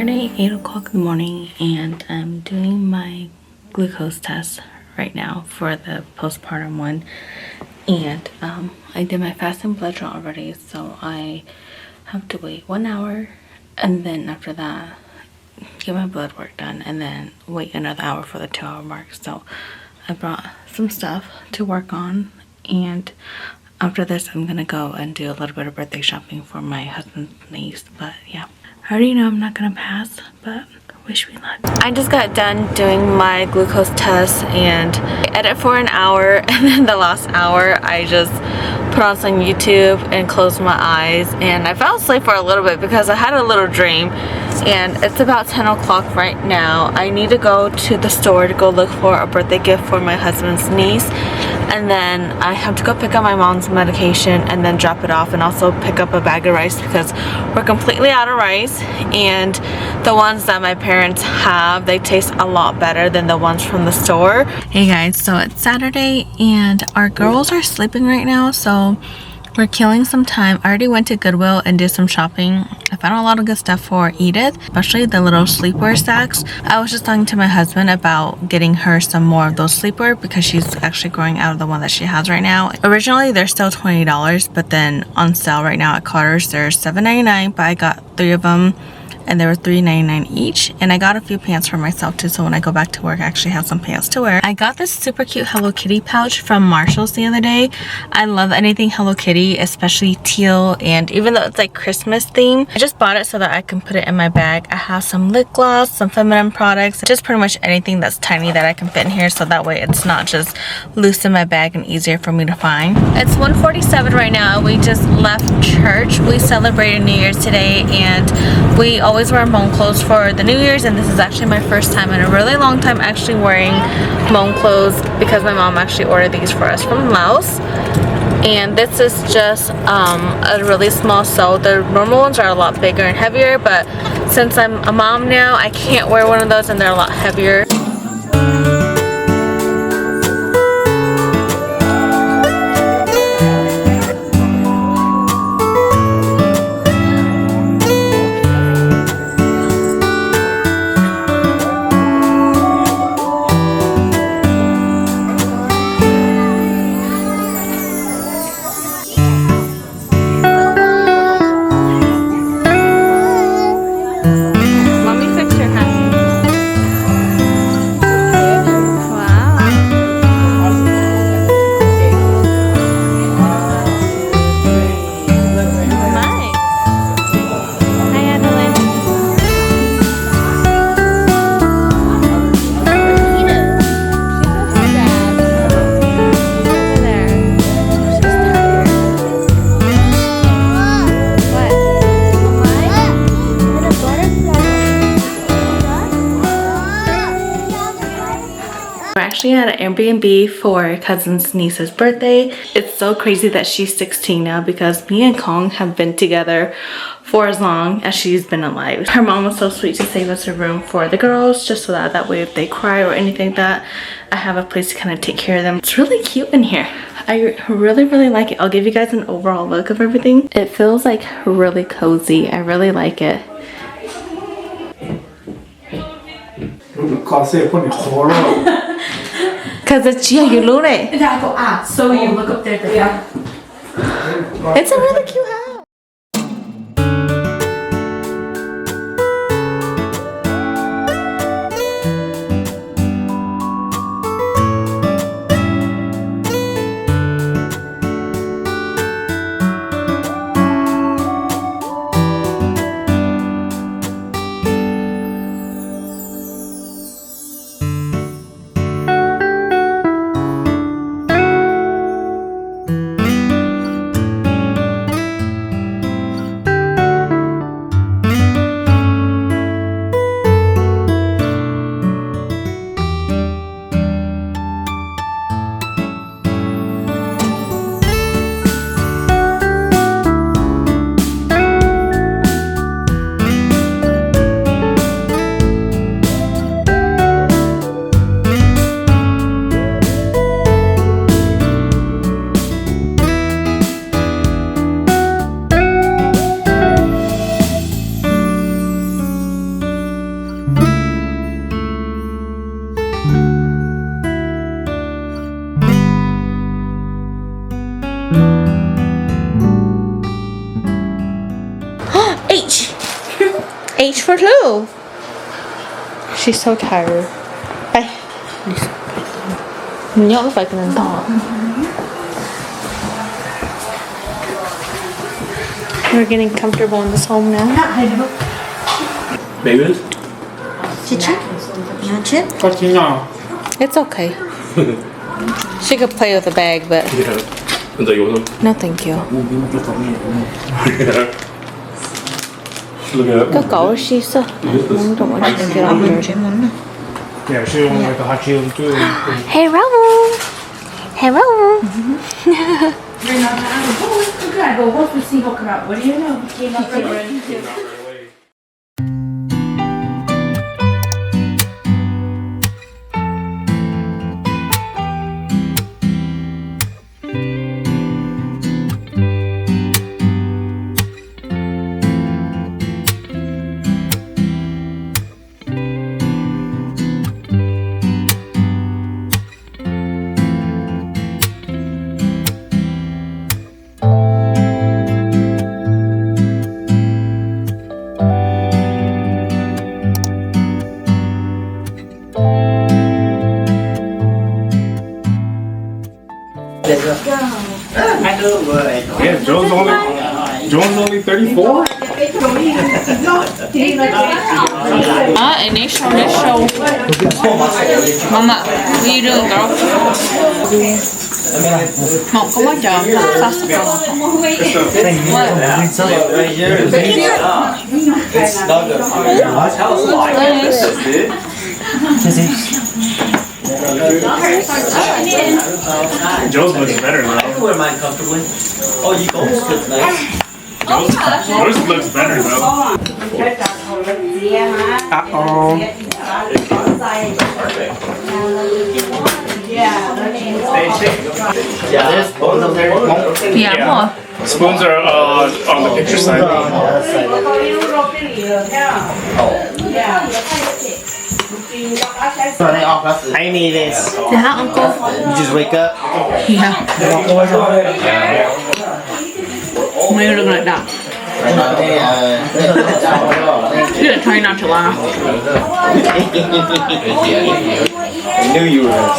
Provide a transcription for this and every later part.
Friday, 8 o'clock in the morning, and I'm doing my glucose test right now for the postpartum one. And I did my fasting blood draw already, so I have to wait 1 hour, and then after that get my blood work done, and then wait another hour for the 2-hour mark. So I brought some stuff to work on, and after this I'm gonna go and do a little bit of birthday shopping for my husband's niece. But yeah, I already know I'm not gonna pass, but wish me luck. I just got done doing my glucose test, and I edit for an hour, and then the last hour I just put on some YouTube and closed my eyes, and I fell asleep for a little bit because I had a little dream. And it's about 10 o'clock right now. I need to go to the store to go look for a birthday gift for my husband's niece, and then I have to go pick up my mom's medication and then drop it off, and also pick up a bag of rice because we're completely out of rice, and the ones that my parents have, they taste a lot better than the ones from the store. Hey guys, so it's Saturday and our girls are sleeping right now, so we're killing some time. I already went to Goodwill and did some shopping. I found a lot of good stuff for Edith, especially the little sleepwear sacks. I was just talking to my husband about getting her some more of those sleepwear because she's actually growing out of the one that she has right now. Originally, they're still $20, but then on sale right now at Carter's, they're $7.99, but I got 3 of them, and they were $3.99 each. And I got a few pants for myself too, so when I go back to work I actually have some pants to wear. I got this super cute Hello Kitty pouch from Marshall's the other day. I love anything Hello Kitty, especially teal, and even though it's like Christmas theme, I just bought it so that I can put it in my bag. I have some lip gloss, some feminine products, just pretty much anything that's tiny that I can fit in here, so that way it's not just loose in my bag and easier for me to find. It's 1:47 right now. We just left church. We celebrated New Year's today, and we always wear Hmong clothes for the New Year's, and this is actually my first time in a really long time actually wearing Hmong clothes because my mom actually ordered these for us from Laos. And this is just a really small sew. The normal ones are a lot bigger and heavier, but since I'm a mom now, I can't wear one of those, and they're a lot heavier. We're actually at an Airbnb for cousin's niece's birthday. It's so crazy that she's 16 now because me and Kong have been together for as long as she's been alive. Her mom was so sweet to save us a room for the girls, just so that way if they cry or anything like that, I have a place to kind of take care of them. It's really cute in here. I really like it. I'll give you guys an overall look of everything. It feels like really cozy. I really like it. Because it's you look it. So you look up there. Yeah. It's a really cute house. H for Lou. She's so tired. ไป你要ไปกันต่อ We're getting comfortable in this home now. Babies? Chicken? You want chip? It's okay. She could play with the bag, but Yeah. Is that yours? no thank you. Look at Cái that. cậu she's muốn don't want you to get on her. Yeah, she don't like the hot chili too. Hello. Hello. What do you know? Came up Yeah, Joe's only 34. Initial. Mama, what are you doing, girl? Một có quá trời saxophone. Joe's looks better though. I can wear mine comfortably. Oh, you almost look nice. Yours looks better though. Uh-oh. Yeah, there's both of them. Dạ đúng rồi. Spoons are on the picture side. I need this. Thì hả uncle? You just wake up. Yeah. We're looking like that. You gotta try not to laugh. I knew you were.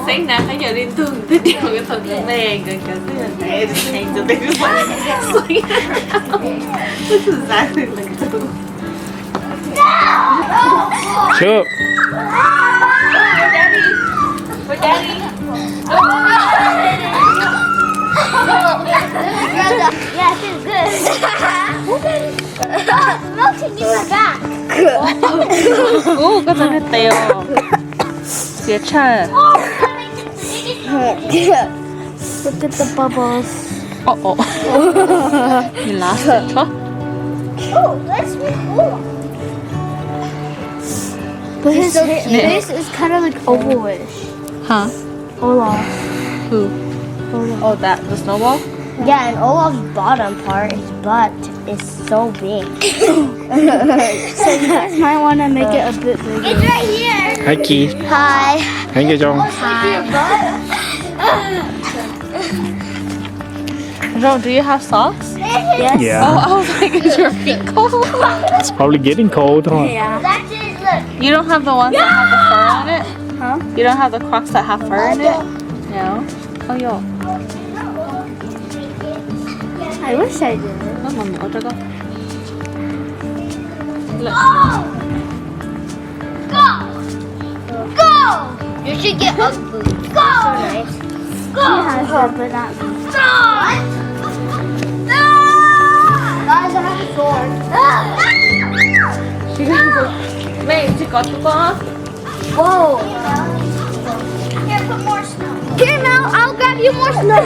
Sáng nào thấy giờ liên thương thích điều cái thần nó đen gần cả cái hình mẹ thì hàng cho tiếng swing around. This is exactly like a tool. Chup. For daddy. Yeah, she's good. Melting in my back. Có tên là Tèo. Dễ chơi. Look at the bubbles. Oh. You lost it, huh? Oh, that's really cool. But his face is kind of like ovalish. Huh? Olaf. Who? Oh, that, the snowball? Yeah, and Olaf's bottom part, his butt, is so big. So you guys might want to make it a bit bigger. It's right here. Hi, Keith. Hi. Thank you, Joe. Ron, do you have socks? Yes. Yeah. Oh, I was like, is your feet cold? It's probably getting cold, huh? Yeah. That's it. Look. You don't have the ones that have the fur on it? Huh? You don't have the Crocs that have fur in it? No? Oh, yo. I wish I did. Nó mà mở cho con. Look. Go! Go! You should get Ugg boots. Go! So nice. Go! She has them, but not me. Go! Guys, I have a sword. She Wait, she got the ball? Whoa! Here, put more snow. Here, Mel, I'll grab you more snow.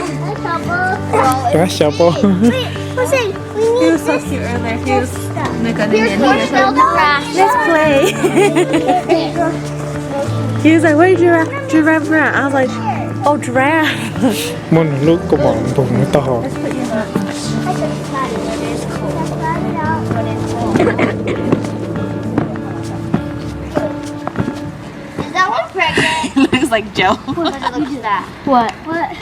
That's shovel. Wait, listen. We He need was so cute earlier. He was Here's more snow to crash. Let's play. He was like, where's giraffe? I was like, oh, giraffe. Muốn lúc của bọn bụng nó to. Let's put you in the Is that one pregnant? It looks like Joe. Look at that. What?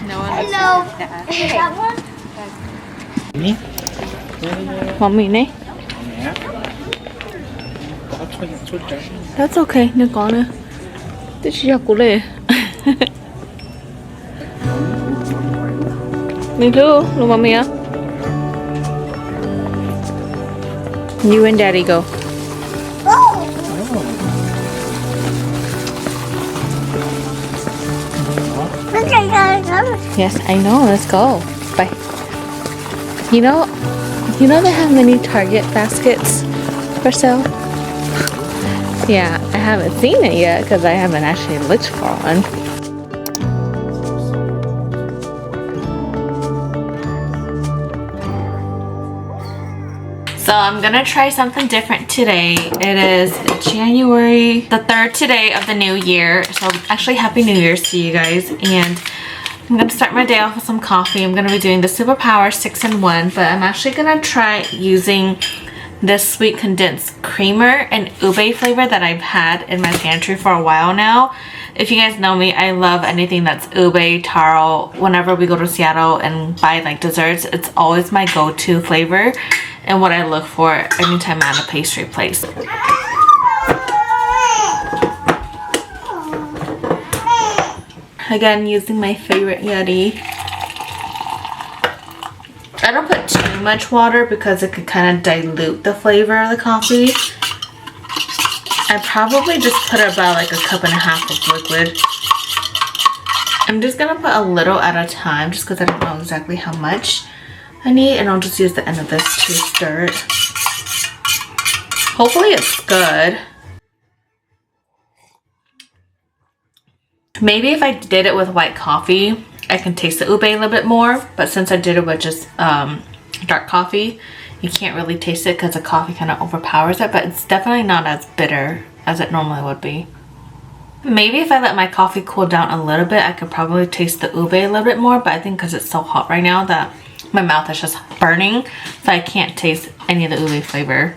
No one looks Hello. like that. Is that one? Mommy, ne? That's okay, nó có nữa. Thế chị học của lệ. Me too. Look, mommy, huh? You and daddy go. Yes, I know. Let's go. Bye. You know they have many Target baskets for sale. Yeah, I haven't seen it yet because I haven't actually looked for one. So I'm gonna try something different today. It is January the 3rd today of the new year. So actually Happy New Year's to you guys. And I'm gonna start my day off with some coffee. I'm gonna be doing the Superpower 6-in-1, but I'm actually gonna try using this sweet condensed creamer and ube flavor that I've had in my pantry for a while now. If you guys know me, I love anything that's ube, taro. Whenever we go to Seattle and buy like desserts, it's always my go-to flavor and what I look for anytime I'm at a pastry place. Again, using my favorite Yeti. I don't put too much water because it could kind of dilute the flavor of the coffee. I probably just put about like 1.5 cups of liquid. I'm just gonna put a little at a time just because I don't know exactly how much I need, and I'll just use the end of this to stir it. Hopefully it's good. Maybe if I did it with white coffee, I can taste the ube a little bit more, but since I did it with just dark coffee, you can't really taste it because the coffee kind of overpowers it, but it's definitely not as bitter as it normally would be. Maybe if I let my coffee cool down a little bit, I could probably taste the ube a little bit more, but I think because it's so hot right now that my mouth is just burning, so I can't taste any of the ube flavor.